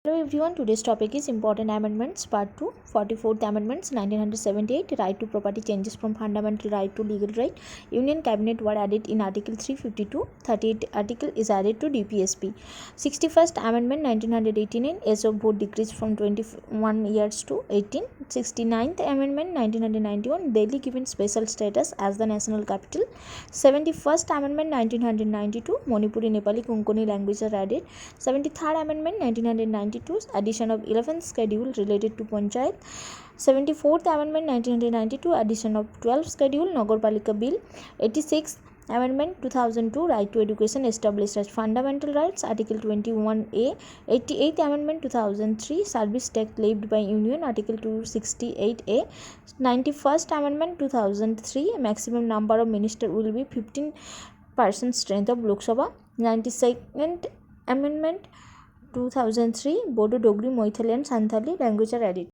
Hello everyone, today's topic is Important Amendments Part 2, 44th Amendments 1978, Right to Property Changes from Fundamental Right to Legal Right. Union Cabinet were added in Article 352, 38th Article is added to DPSP. 61st Amendment 1989, age of vote decreased from 21 years to 18. 69th Amendment 1991, Delhi given special status as the national capital. 71st Amendment 1992, Manipuri, Nepali, Konkani languages are added. 73rd Amendment 1992, addition of 11th schedule related to Panchayat. 74th Amendment 1992, addition of 12th schedule Nagarpalika Bill. 86th Amendment 2002, right to education established as fundamental rights, Article 21A. 88th Amendment 2003, service tax levied by Union, Article 268A. 91st Amendment 2003, maximum number of ministers will be 15% strength of Lok Sabha. 92nd Amendment 2003, Bodo, Dogri, Maithili and Santhali language are added.